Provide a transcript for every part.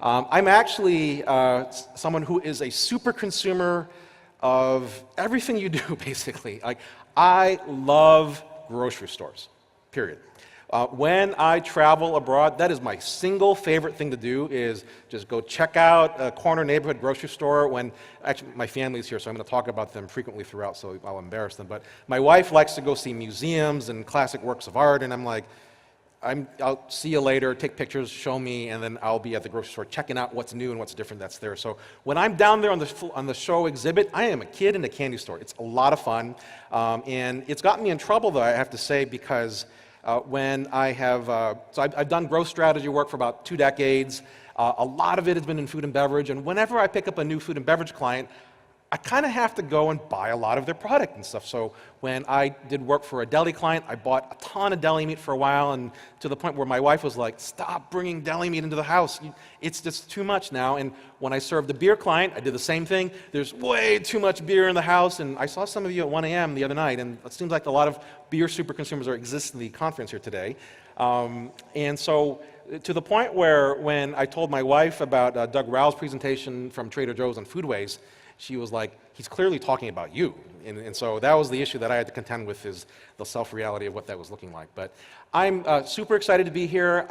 I'm actually someone who is a super consumer of everything you do, basically. Like, I love grocery stores, period. When I travel abroad, that is my single favorite thing to do, is just go check out a corner neighborhood grocery store. Actually, my family's here, so I'm going to talk about them frequently throughout, so I'll embarrass them. But my wife likes to go see museums and classic works of art, and I'm like, I'll see you later, take pictures, show me, and then I'll be at the grocery store checking out what's new and what's different that's there. So when I'm down there on the show exhibit, I am a kid in a candy store. It's a lot of fun, and it's gotten me in trouble, though, I have to say, because when I have, so I've done growth strategy work for about 2 decades. A lot of it has been in food and beverage, and whenever I pick up a new food and beverage client, I kind of have to go and buy a lot of their product and stuff. So when I did work for a deli client, I bought a ton of deli meat for a while, and to the point where my wife was like, stop bringing deli meat into the house. It's just too much now. And when I served a beer client, I did the same thing. There's way too much beer in the house, and I saw some of you at 1 a.m. the other night, and it seems like a lot of beer super consumers exist in the conference here today. And so to the point where when I told my wife about Doug Rao's presentation from Trader Joe's on food waste, she was like, he's clearly talking about you. And so that was the issue that I had to contend with, is the self-reality of what that was looking like. But I'm super excited to be here.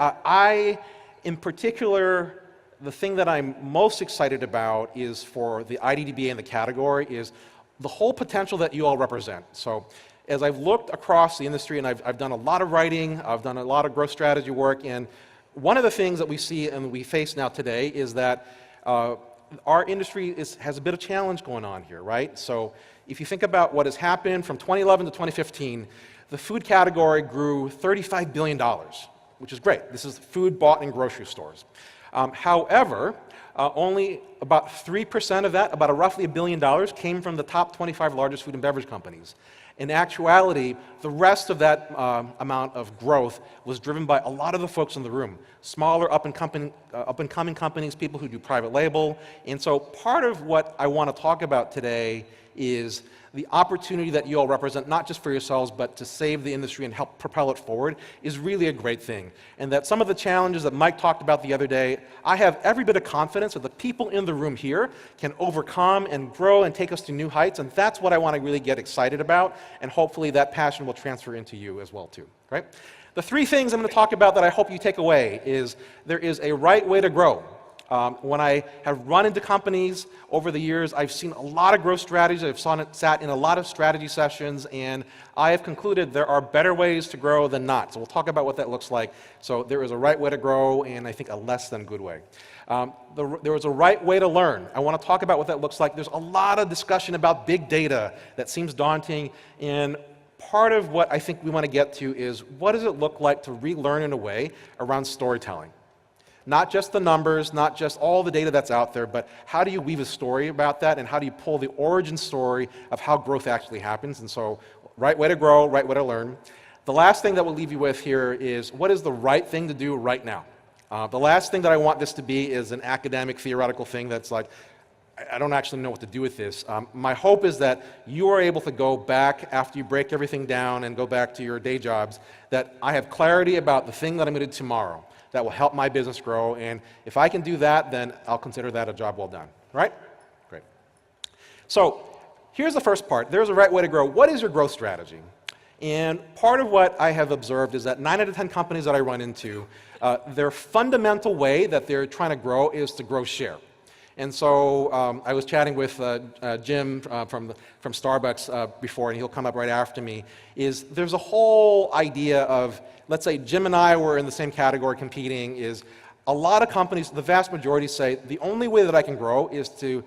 In particular, the thing that I'm most excited about is for the IDDBA in the category is the whole potential that you all represent. So as I've looked across the industry, and I've done a lot of writing, I've done a lot of growth strategy work, and one of the things that we see and we face now today is that our industry has a bit of challenge going on here, right? So if you think about what has happened from 2011 to 2015, the food category grew $35 billion, which is great. This is food bought in grocery stores. However, only about 3% of that, about roughly $1 billion, came from the top 25 largest food and beverage companies. In actuality, the rest of that amount of growth was driven by a lot of the folks in the room, smaller up-and-coming companies, people who do private label. And so part of what I want to talk about today is the opportunity that you all represent, not just for yourselves, but to save the industry and help propel it forward, is really a great thing. And that some of the challenges that Mike talked about the other day, I have every bit of confidence that the people in the room here can overcome and grow and take us to new heights, and that's what I want to really get excited about, and hopefully that passion will transfer into you as well too, right? The 3 things I'm going to talk about that I hope you take away is there is a right way to grow. When I have run into companies over the years, I've seen a lot of growth strategies. I've sat in a lot of strategy sessions, and I have concluded there are better ways to grow than not. So we'll talk about what that looks like. So there is a right way to grow, and I think a less than good way. There is a right way to learn. I want to talk about what that looks like. There's a lot of discussion about big data that seems daunting, and part of what I think we want to get to is, what does it look like to relearn in a way around storytelling? Not just the numbers, not just all the data that's out there, but how do you weave a story about that, and how do you pull the origin story of how growth actually happens? And so, right way to grow, right way to learn. The last thing that we'll leave you with here is, what is the right thing to do right now? The last thing that I want this to be is an academic, theoretical thing that's like, I don't actually know what to do with this. My hope is that you are able to go back after you break everything down and go back to your day jobs, that I have clarity about the thing that I'm going to do tomorrow that will help my business grow, and if I can do that, then I'll consider that a job well done, right? Great. So here's the first part. There's a right way to grow. What is your growth strategy? And part of what I have observed is that 9 out of 10 companies that I run into, their fundamental way that they're trying to grow is to grow share. And so I was chatting with Jim from Starbucks before, and he'll come up right after me, is there's a whole idea of, let's say Jim and I were in the same category competing, is a lot of companies, the vast majority say, the only way that I can grow is to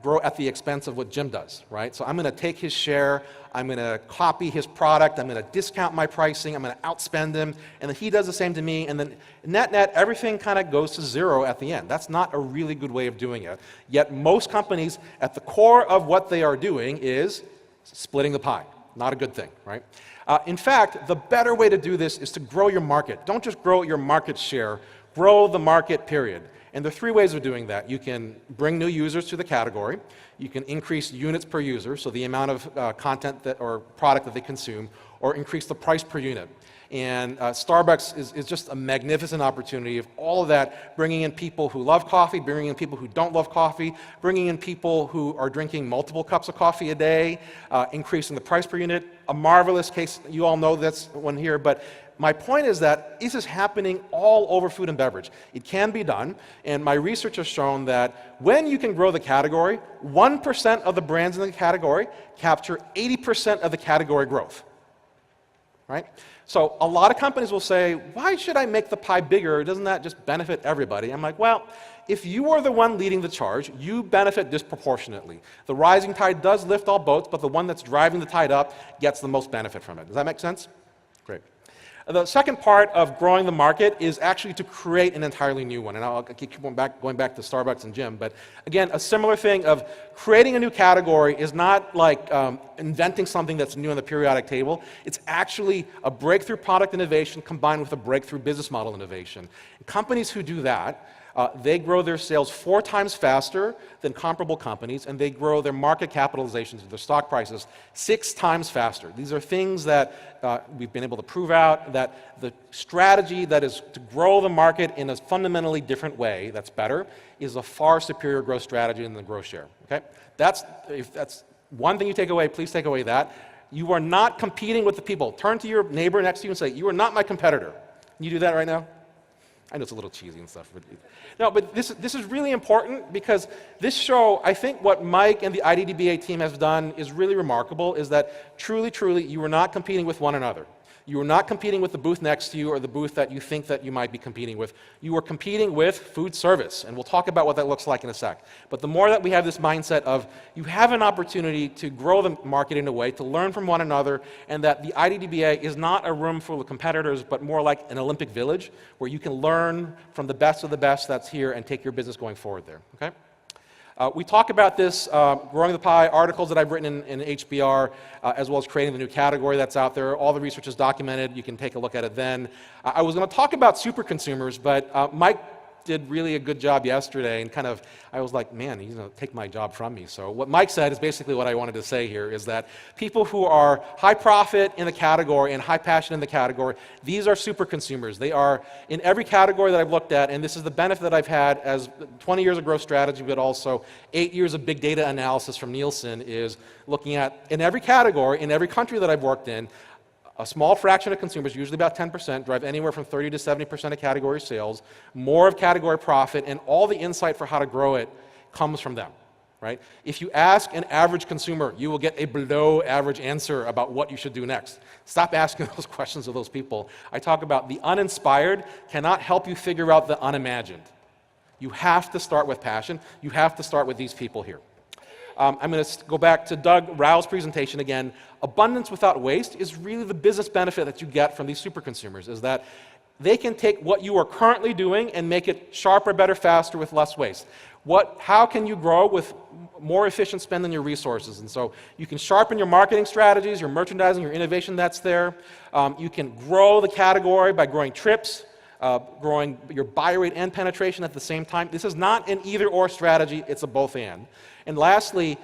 grow at the expense of what Jim does, right? So I'm going to take his share, I'm going to copy his product, I'm going to discount my pricing, I'm going to outspend him, and then he does the same to me, and then net, everything kind of goes to zero at the end. That's not a really good way of doing it. Yet most companies, at the core of what they are doing is splitting the pie. Not a good thing, right? In fact, the better way to do this is to grow your market. Don't just grow your market share, grow the market, period. And there are 3 ways of doing that. You can bring new users to the category. You can increase units per user, so the amount of content or product that they consume, or increase the price per unit. And Starbucks is just a magnificent opportunity of all of that, bringing in people who love coffee, bringing in people who don't love coffee, bringing in people who are drinking multiple cups of coffee a day, increasing the price per unit. A marvelous case, you all know that's one here, but my point is that this is happening all over food and beverage. It can be done, and my research has shown that when you can grow the category, 1% of the brands in the category capture 80% of the category growth, right? So a lot of companies will say, why should I make the pie bigger? Doesn't that just benefit everybody? I'm like, well, if you are the one leading the charge, you benefit disproportionately. The rising tide does lift all boats, but the one that's driving the tide up gets the most benefit from it. Does that make sense? Great. The second part of growing the market is actually to create an entirely new one. And I'll keep going back to Starbucks and Jim. But again, a similar thing of creating a new category is not like inventing something that's new on the periodic table. It's actually a breakthrough product innovation combined with a breakthrough business model innovation. And companies who do that, they grow their sales 4 times faster than comparable companies, and they grow their market capitalizations, their stock prices, 6 times faster. These are things that we've been able to prove out, that the strategy that is to grow the market in a fundamentally different way, that's better, is a far superior growth strategy than the growth share. Okay? If that's one thing you take away, please take away that. You are not competing with the people. Turn to your neighbor next to you and say, you are not my competitor. Can you do that right now? I know it's a little cheesy and stuff, but no, but this is really important because this show, I think what Mike and the IDDBA team has done is really remarkable, is that truly, truly, you are not competing with one another. You are not competing with the booth next to you or the booth that you think that you might be competing with. You are competing with food service, and we'll talk about what that looks like in a sec. But the more that we have this mindset of you have an opportunity to grow the market in a way, to learn from one another, and that the IDDBA is not a room full of competitors, but more like an Olympic village where you can learn from the best of the best that's here and take your business going forward there, okay? We talk about this growing the pie, articles that I've written in HBR, as well as creating the new category that's out there. All the research is documented. You can take a look at it then. I was going to talk about superconsumers, but Mike did really a good job yesterday, and I was like, man, he's going to take my job from me. So what Mike said is basically what I wanted to say here, is that people who are high profit in the category and high passion in the category, these are super consumers. They are in every category that I've looked at, and this is the benefit that I've had as 20 years of growth strategy, but also 8 years of big data analysis from Nielsen, is looking at, in every category, in every country that I've worked in, a small fraction of consumers, usually about 10%, drive anywhere from 30 to 70% of category sales, more of category profit, and all the insight for how to grow it comes from them, right? If you ask an average consumer, you will get a below average answer about what you should do next. Stop asking those questions of those people. I talk about the uninspired cannot help you figure out the unimagined. You have to start with passion. You have to start with these people here. I'm going to go back to Doug Rao's presentation again. Abundance without waste is really the business benefit that you get from these super consumers, is that they can take what you are currently doing and make it sharper, better, faster with less waste. How can you grow with more efficient spend on your resources? And so you can sharpen your marketing strategies, your merchandising, your innovation that's there. You can grow the category by growing trips, growing your buy rate and penetration at the same time. This is not an either-or strategy, it's a both-and. And lastly,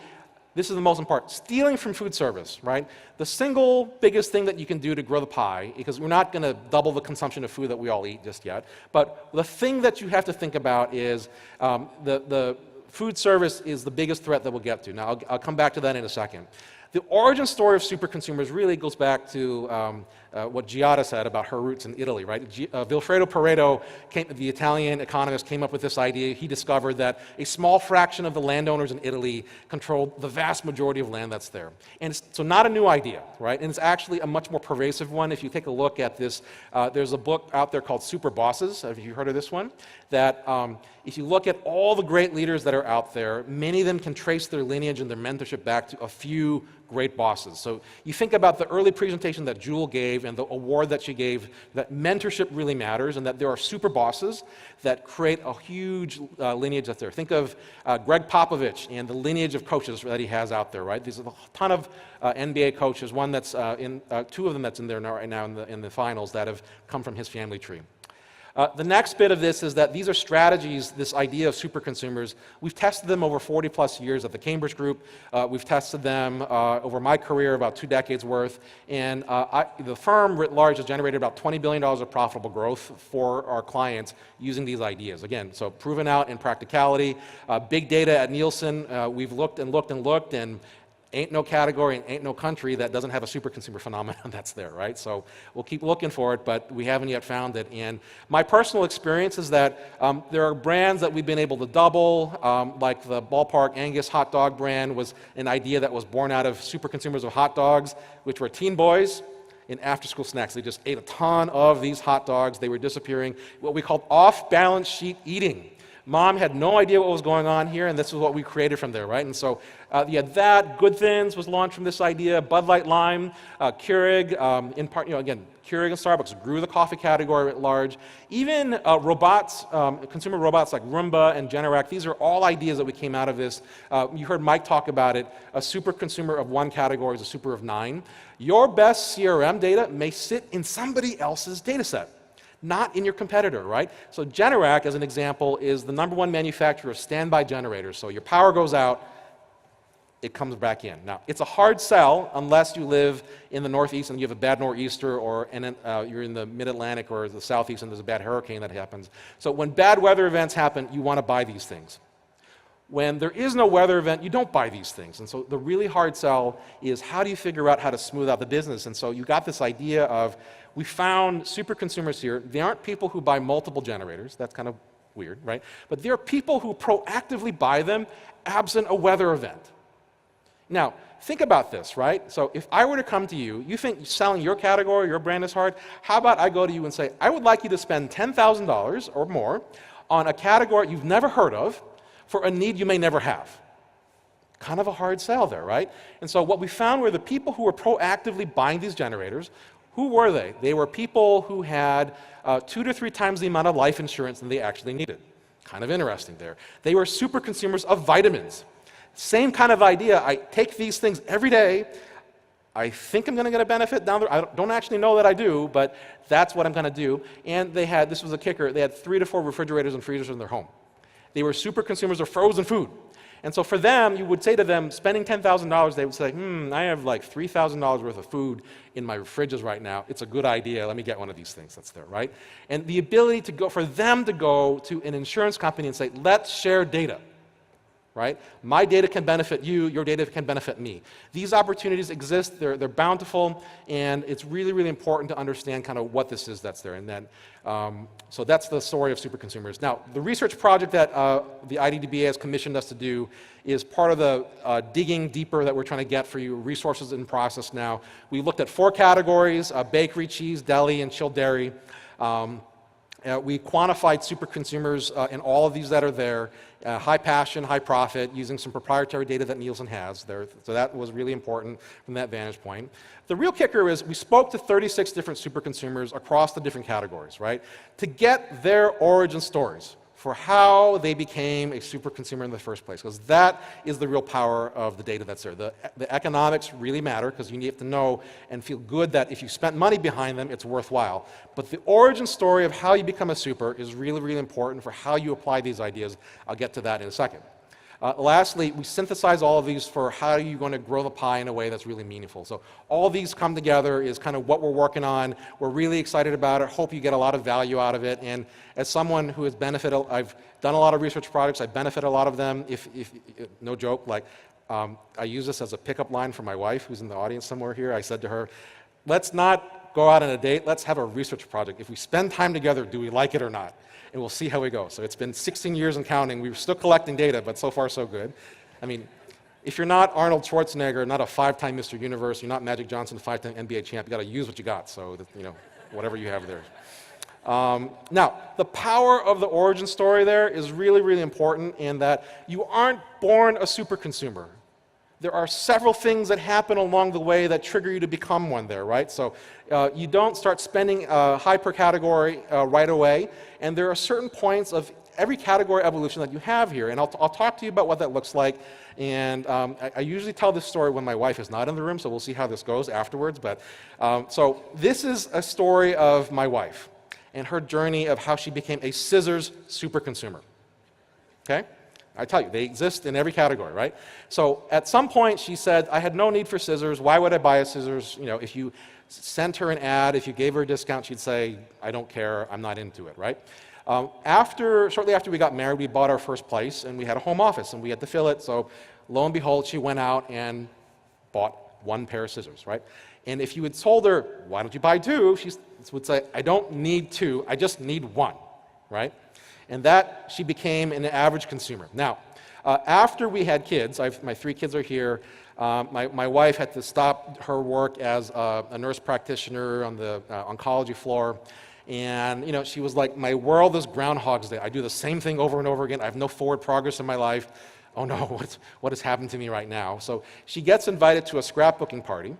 this is the most important, stealing from food service, right? The single biggest thing that you can do to grow the pie, because we're not going to double the consumption of food that we all eat just yet, but the thing that you have to think about is the food service is the biggest threat that we'll get to. Now, I'll come back to that in a second. The origin story of superconsumers really goes back to what Giada said about her roots in Italy, right? Vilfredo Pareto, the Italian economist, came up with this idea. He discovered that a small fraction of the landowners in Italy controlled the vast majority of land that's there. And it's so not a new idea, right? And it's actually a much more pervasive one. If you take a look at this, there's a book out there called Super Bosses. Have you heard of this one? That if you look at all the great leaders that are out there, many of them can trace their lineage and their mentorship back to a few great bosses. So you think about the early presentation that Jewel gave and the award that she gave, that mentorship really matters, and that there are super bosses that create a huge lineage that's there. Think of Greg Popovich and the lineage of coaches that he has out there, right? There's a ton of NBA coaches, one that's two of them that's in there right now in the finals that have come from his family tree. The next bit of this is that these are strategies, this idea of super consumers. We've tested them over 40 plus years at the Cambridge Group. We've tested them over my career, about 2 decades worth. And the firm writ large has generated about $20 billion of profitable growth for our clients using these ideas. Again, so proven out in practicality. Big data at Nielsen, we've looked and looked and looked, and ain't no category and ain't no country that doesn't have a super consumer phenomenon that's there, right? So we'll keep looking for it, but we haven't yet found it. And my personal experience is that there are brands that we've been able to double, like the Ballpark Angus hot dog brand was an idea that was born out of super consumers of hot dogs, which were teen boys in after-school snacks. They just ate a ton of these hot dogs. They were disappearing, what we called off-balance sheet eating. Mom had no idea what was going on here, and this is what we created from there, right? And so you had that. Good Thins was launched from this idea. Bud Light Lime, Keurig, in part, again, Keurig and Starbucks grew the coffee category at large. Even robots, consumer robots like Roomba and Generac, these are all ideas that we came out of this. You heard Mike talk about it. A super consumer of one category is a super of 9. Your best CRM data may sit in somebody else's data set, not in your competitor, right? So Generac, as an example, is the #1 manufacturer of standby generators. So your power goes out, it comes back in. Now, it's a hard sell unless you live in the Northeast and you have a bad nor'easter, or you're in the Mid-Atlantic or the Southeast and there's a bad hurricane that happens. So when bad weather events happen, you want to buy these things. When there is no weather event, you don't buy these things. And so the really hard sell is, how do you figure out how to smooth out the business? And so you got this idea of, we found super consumers here. They aren't people who buy multiple generators. That's kind of weird, right? But they're people who proactively buy them absent a weather event. Now, think about this, right? So if I were to come to you, you think selling your category, your brand is hard. How about I go to you and say, I would like you to spend $10,000 or more on a category you've never heard of for a need you may never have. Kind of a hard sell there, right? And so what we found were the people who were proactively buying these generators. Who were they? They were people who had 2 to 3 times the amount of life insurance than they actually needed. Kind of interesting there. They were super consumers of vitamins. Same kind of idea. I take these things every day. I think I'm going to get a benefit down there. I don't actually know that I do, but that's what I'm going to do. And they had, this was a kicker, they had 3 to 4 refrigerators and freezers in their home. They were super consumers of frozen food. And so for them, you would say to them, spending $10,000, they would say, I have like $3,000 worth of food in my fridges right now. It's a good idea. Let me get one of these things that's there, right? And the ability to go, for them to go to an insurance company and say, let's share data, right? My data can benefit you, your data can benefit me. These opportunities exist, they're bountiful, and it's really, really important to understand kind of what this is that's there. And then, so that's the story of super consumers. Now, the research project that the IDDBA has commissioned us to do is part of the digging deeper that we're trying to get for you, resources in process now. We looked at 4 categories, bakery, cheese, deli, and chilled dairy. We quantified super consumers in all of these that are there, high passion, high profit, using some proprietary data that Nielsen has there. So that was really important from that vantage point. The real kicker is we spoke to 36 different super consumers across the different categories, right, to get their origin stories for how they became a super consumer in the first place, because that is the real power of the data that's there. The economics really matter, because you have to know and feel good that if you spent money behind them, it's worthwhile. But the origin story of how you become a super is really, really important for how you apply these ideas. I'll get to that in a second. Lastly, we synthesize all of these for how you're going to grow the pie in a way that's really meaningful. So all these come together is kind of what we're working on. We're really excited about it. Hope you get a lot of value out of it. And as someone who has benefited, I've done a lot of research projects. I benefit a lot of them. If no joke, like I use this as a pickup line for my wife, who's in the audience somewhere here. I said to her, let's not go out on a date. Let's have a research project. If we spend time together, do we like it or not? And we'll see how we go. So it's been 16 years and counting. We're still collecting data, but so far so good. I mean, if you're not Arnold Schwarzenegger, not a 5-time Mr. Universe, you're not Magic Johnson, 5-time NBA champ, you got to use what you got. So that, whatever you have there. Now, the power of the origin story there is really, really important, in that you aren't born a super consumer. There are several things that happen along the way that trigger you to become one there, right? So you don't start spending high per category right away, and there are certain points of every category evolution that you have here, and I'll talk to you about what that looks like. And I usually tell this story when my wife is not in the room, so we'll see how this goes afterwards. But so this is a story of my wife. and her journey of how she became a scissors super consumer. Okay? I tell you, they exist in every category, right? So at some point she said, I had no need for scissors. Why would I buy a scissors? You know, if you sent her an ad, if you gave her a discount, she'd say, I don't care, I'm not into it, right? Shortly after we got married, we bought our first place, and we had a home office, and we had to fill it. So lo and behold, she went out and bought one pair of scissors, right? And if you had told her, why don't you buy two? She would say, I don't need two, I just need one, right? And that, she became an average consumer. Now, after we had kids, my 3 kids are here, my wife had to stop her work as a nurse practitioner on the oncology floor, and you know, she was like, my world is Groundhog's Day. I do the same thing over and over again. I have no forward progress in my life. Oh no, what has happened to me right now? So she gets invited to a scrapbooking party,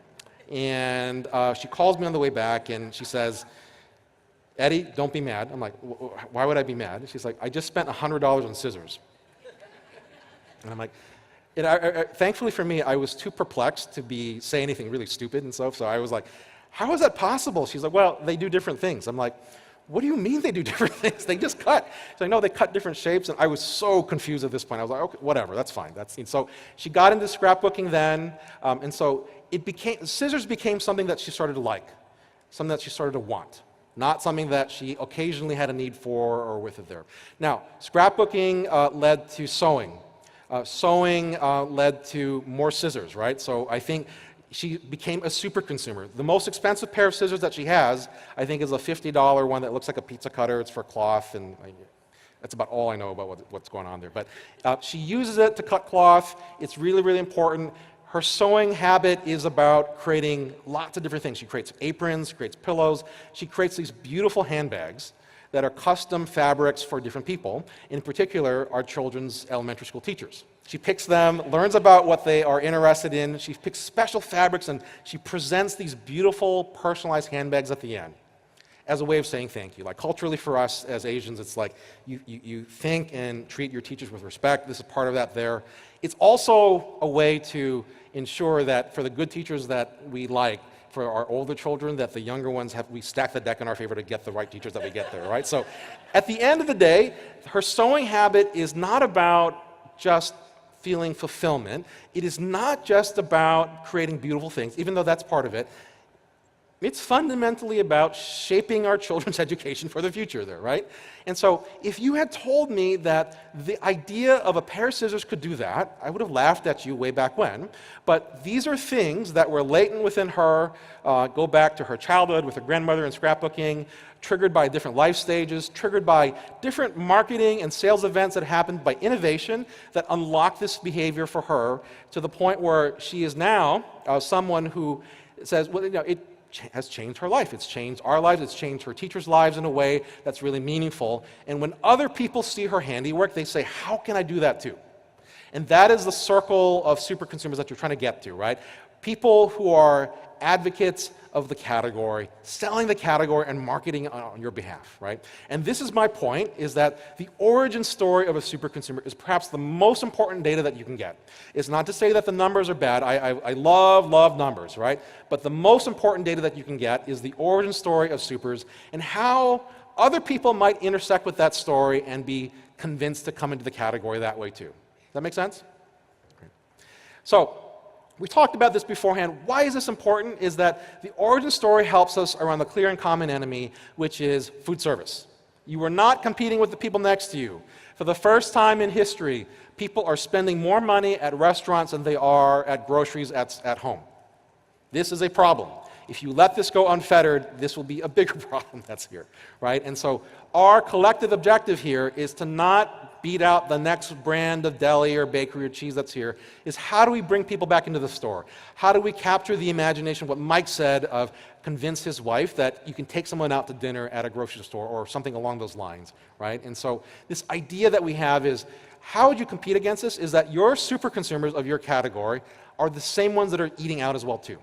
and she calls me on the way back, and she says, Eddie, don't be mad. I'm like, why would I be mad? She's like, I just spent $100 on scissors. And I'm like, thankfully for me, I was too perplexed to say anything really stupid and stuff, so I was like, how is that possible? She's like, well, they do different things. I'm like, what do you mean they do different things? They just cut. So I know they cut different shapes, and I was so confused at this point. I was like, okay, whatever, that's fine. So she got into scrapbooking then, and so scissors became something that she started to like, something that she started to want. Not something that she occasionally had a need for or with it there. Now, scrapbooking led to sewing. Sewing led to more scissors, right? So I think she became a super consumer. The most expensive pair of scissors that she has, I think, is a $50 one that looks like a pizza cutter. It's for cloth, and that's about all I know about what's going on there. But she uses it to cut cloth. It's really, really important. Her sewing habit is about creating lots of different things. She creates aprons, creates pillows. She creates these beautiful handbags that are custom fabrics for different people, in particular, our children's elementary school teachers. She picks them, learns about what they are interested in. She picks special fabrics, and she presents these beautiful, personalized handbags at the end as a way of saying thank you. Like culturally for us as Asians, it's like you thank and treat your teachers with respect. This is part of that there. It's also a way to ensure that for the good teachers that we like, for our older children, that the younger ones we stack the deck in our favor to get the right teachers that we get there, right? So at the end of the day, her sewing habit is not about just feeling fulfillment. It is not just about creating beautiful things, even though that's part of it. It's fundamentally about shaping our children's education for the future there, right? And so if you had told me that the idea of a pair of scissors could do that, I would have laughed at you way back when. But these are things that were latent within her, go back to her childhood with her grandmother and scrapbooking, triggered by different life stages, triggered by different marketing and sales events that happened by innovation that unlocked this behavior for her to the point where she is now someone who says, well, you know, it has changed her life. It's changed our lives. It's changed her teachers' lives in a way that's really meaningful. And when other people see her handiwork, they say, how can I do that too? And that is the circle of super consumers that you're trying to get to, right? People who are advocates of the category, selling the category and marketing on your behalf, right? And this is my point, is that the origin story of a super consumer is perhaps the most important data that you can get. It's not to say that the numbers are bad. I love numbers, right? But the most important data that you can get is the origin story of supers and how other people might intersect with that story and be convinced to come into the category that way too. Does that make sense? Okay. So, we talked about this beforehand. Why is this important? Is that the origin story helps us around the clear and common enemy, which is food service. You are not competing with the people next to you. For the first time in history, people are spending more money at restaurants than they are at groceries at home. This is a problem. If you let this go unfettered, this will be a bigger problem that's here, right? And so our collective objective here is to not beat out the next brand of deli or bakery or cheese that's here, is how do we bring people back into the store? How do we capture the imagination, what Mike said, of convince his wife that you can take someone out to dinner at a grocery store or something along those lines, right? And so this idea that we have is, how would you compete against this? Is that your super consumers of your category are the same ones that are eating out as well too.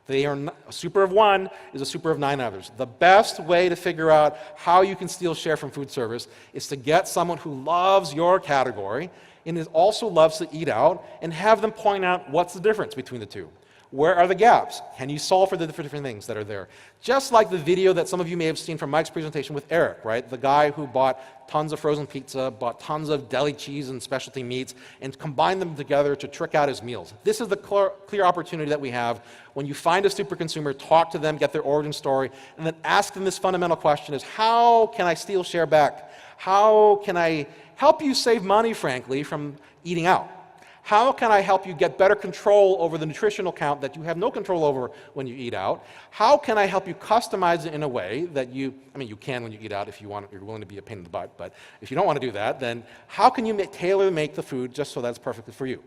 They are not, a super of one is a super of 9 others. The best way to figure out how you can steal share from food service is to get someone who loves your category and also loves to eat out and have them point out what's the difference between the two. Where are the gaps? Can you solve for the different things that are there? Just like the video that some of you may have seen from Mike's presentation with Eric, right? The guy who bought tons of frozen pizza, bought tons of deli cheese and specialty meats, and combined them together to trick out his meals. This is the clear opportunity that we have when you find a super consumer, talk to them, get their origin story, and then ask them this fundamental question is, how can I steal share back? How can I help you save money, frankly, from eating out? How can I help you get better control over the nutritional count that you have no control over when you eat out? How can I help you customize it in a way that you can when you eat out if you want, you're willing to be a pain in the butt, but if you don't want to do that, then how can you tailor-make the food just so that's perfectly for you?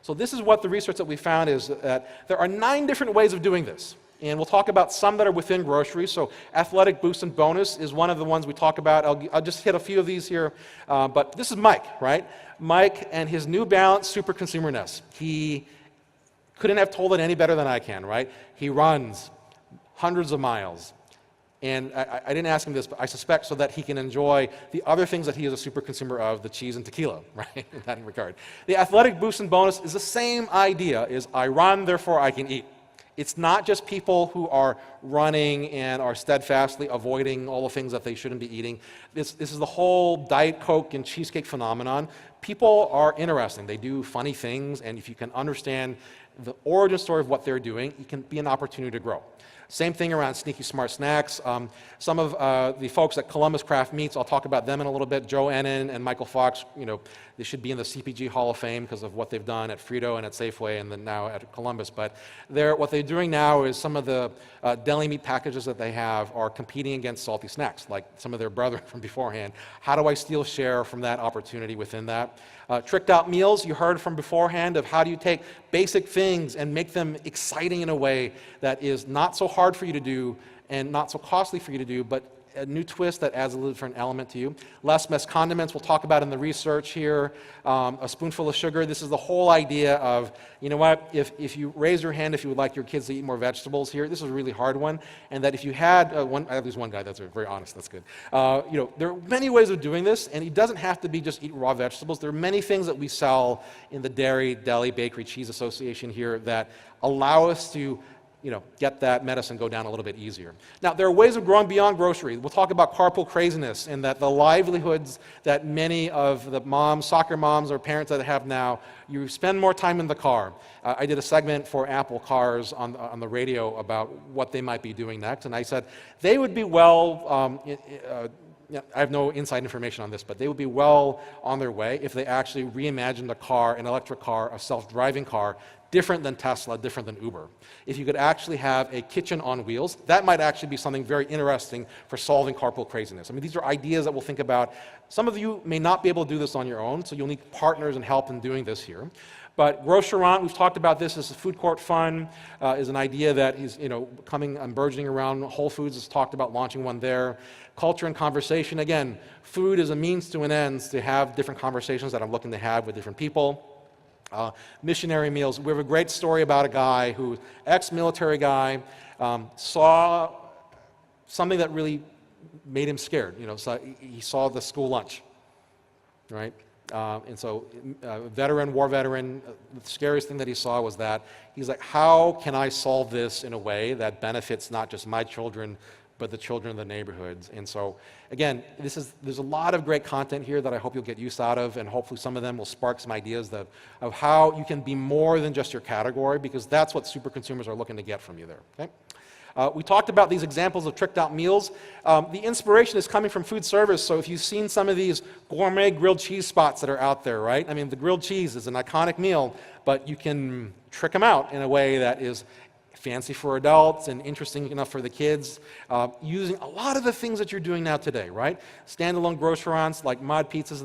So this is what the research that we found is that there are 9 different ways of doing this. And we'll talk about some that are within grocery. So athletic boost and bonus is one of the ones we talk about. I'll just hit a few of these here. But this is Mike, right? Mike and his New Balance Super Consumer-ness. He couldn't have told it any better than I can, right? He runs hundreds of miles. And I didn't ask him this, but I suspect so that he can enjoy the other things that he is a super consumer of, the cheese and tequila, right, in that regard. The athletic boost and bonus is the same idea, is I run, therefore I can eat. It's not just people who are running and are steadfastly avoiding all the things that they shouldn't be eating. This is the whole Diet Coke and cheesecake phenomenon. People are interesting. They do funny things, and if you can understand the origin story of what they're doing, it can be an opportunity to grow. Same thing around sneaky smart snacks. Some of the folks at Columbus Craft Meats, I'll talk about them in a little bit. Joe Ennin and Michael Fox, they should be in the CPG Hall of Fame because of what they've done at Frito and at Safeway and then now at Columbus. But what they're doing now is some of the deli meat packages that they have are competing against salty snacks, like some of their brethren from beforehand. How do I steal share from that opportunity within that? Tricked out meals, you heard from beforehand of how do you take basic things and make them exciting in a way that is not so hard for you to do and not so costly for you to do, but a new twist that adds a little different element to you. Less mess condiments, we'll talk about in the research here. A spoonful of sugar, this is the whole idea of, you know what, if you raise your hand if you would like your kids to eat more vegetables here, this is a really hard one, and that if you had, at least one guy that's very honest, that's good. There are many ways of doing this, and it doesn't have to be just eat raw vegetables. There are many things that we sell in the Dairy-Deli-Bakery Cheese Association here that allow us to get that medicine go down a little bit easier. Now, there are ways of growing beyond grocery. We'll talk about carpool craziness and that the livelihoods that many of the moms, soccer moms or parents that have now, you spend more time in the car. I did a segment for Apple Cars on the radio about what they might be doing next, and I said they would be well, I have no inside information on this, but they would be well on their way if they actually reimagined a car, an electric car, a self-driving car, different than Tesla, different than Uber. If you could actually have a kitchen on wheels, that might actually be something very interesting for solving carpool craziness. I mean, these are ideas that we'll think about. Some of you may not be able to do this on your own, so you'll need partners and help in doing this here. But Grocerant, we've talked about this as a food court fun, is an idea that is coming and burgeoning around. Whole Foods has talked about launching one there. Culture and conversation, again, food is a means to an end to have different conversations that I'm looking to have with different people. Missionary meals, we have a great story about a guy who, ex-military guy, saw something that really made him scared. So he saw the school lunch, right? And so, war veteran, the scariest thing that he saw was that he's like, how can I solve this in a way that benefits not just my children, but the children of the neighborhoods? And so, again, there's a lot of great content here that I hope you'll get use out of, and hopefully some of them will spark some ideas of how you can be more than just your category, because that's what super consumers are looking to get from you there. Okay? We talked about these examples of tricked out meals. The inspiration is coming from food service, so if you've seen some of these gourmet grilled cheese spots that are out there, right? I mean, the grilled cheese is an iconic meal, but you can trick them out in a way that is fancy for adults and interesting enough for the kids, using a lot of the things that you're doing now today, right? Standalone grocerants like mod pizzas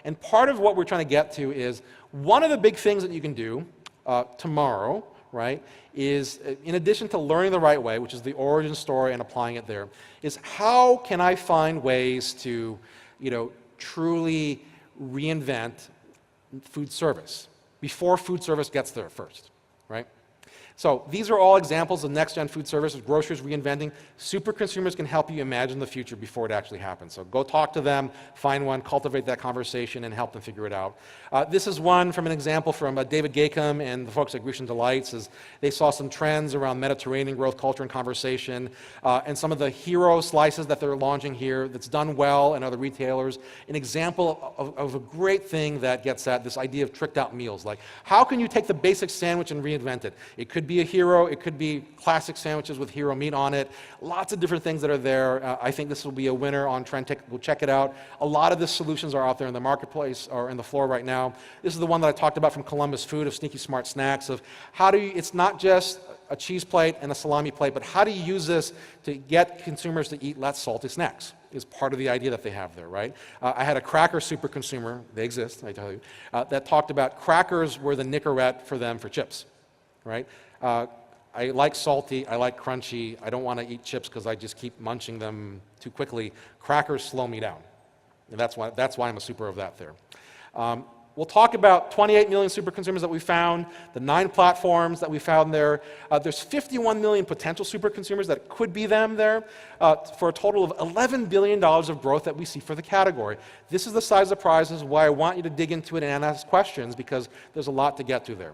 and part of what we're trying to get to is one of the big things that you can do tomorrow, right, is in addition to learning the right way, which is the origin story and applying it there, is how can I find ways to, truly reinvent food service before food service gets there first, right? So these are all examples of next-gen food services, grocers reinventing. Super consumers can help you imagine the future before it actually happens. So go talk to them, find one, cultivate that conversation, and help them figure it out. This is one from an example from David Gacom and the folks at Grecian Delights. Is they saw some trends around Mediterranean growth, culture, and conversation, and some of the hero slices that they're launching here that's done well in other retailers. An example of a great thing that gets at this idea of tricked-out meals. Like, how can you take the basic sandwich and reinvent it? It could be a hero, it could be classic sandwiches with hero meat on it, lots of different things that are there. I think this will be a winner on Trend. Go check it out. A lot of the solutions are out there in the marketplace or in the floor right now. This is the one that I talked about from Columbus Food of Sneaky Smart Snacks of how do you, it's not just a cheese plate and a salami plate, but how do you use this to get consumers to eat less salty snacks is part of the idea that they have there, right? I had a cracker super consumer, they exist, I tell you, that talked about crackers were the Nicorette for them for chips, right? I like salty, I like crunchy, I don't want to eat chips because I just keep munching them too quickly. Crackers slow me down, and that's why I'm a super of that there. We'll talk about 28 million super consumers that we found, the 9 platforms that we found there. There's 51 million potential super consumers that could be them there, for a total of $11 billion of growth that we see for the category. This is the size of prizes, why I want you to dig into it and ask questions, because there's a lot to get to there.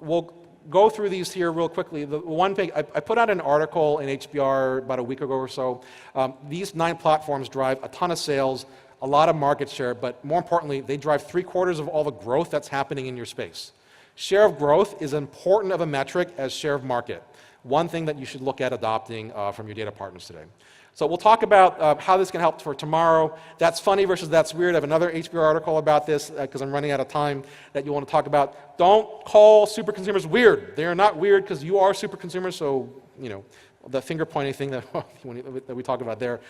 We'll go through these here real quickly. The one thing, I put out an article in HBR about a week ago or so. These 9 platforms drive a ton of sales, a lot of market share, but more importantly, they drive 3/4 of all the growth that's happening in your space. Share of growth is important of a metric as share of market. One thing that you should look at adopting from your data partners today. So we'll talk about how this can help for tomorrow. That's funny versus that's weird. I have another HBR article about this because I'm running out of time that you want to talk about. Don't call super consumers weird. They are not weird because you are super consumers, so, you know, the finger pointing thing that we talked about there.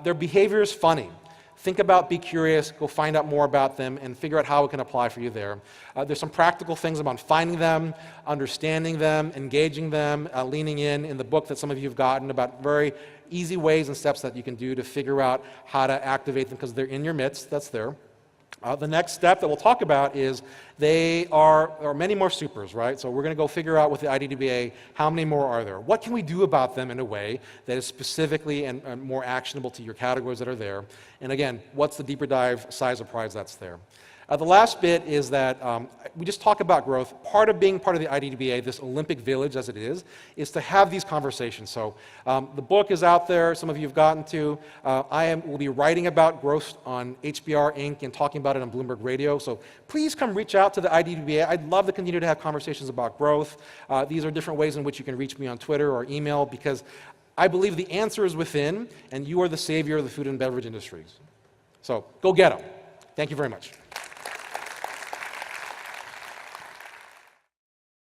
Their behavior is funny. Think about, be curious, go find out more about them, and figure out how it can apply for you there. There's some practical things about finding them, understanding them, engaging them, leaning in the book that some of you have gotten about very easy ways and steps that you can do to figure out how to activate them because they're in your midst, that's there. The next step that we'll talk about is there are many more supers, right? So we're going to go figure out with the IDDBA how many more are there. What can we do about them in a way that is specifically and more actionable to your categories that are there? And again, what's the deeper dive size of prize that's there? The last bit is that we just talk about growth. Part of being part of the IDDBA, this Olympic village as it is to have these conversations. So the book is out there, some of you have gotten to. Will be writing about growth on HBR Inc. and talking about it on Bloomberg Radio. So please come reach out to the IDDBA. I'd love to continue to have conversations about growth. These are different ways in which you can reach me on Twitter or email because I believe the answer is within and you are the savior of the food and beverage industries. So go get them. Thank you very much.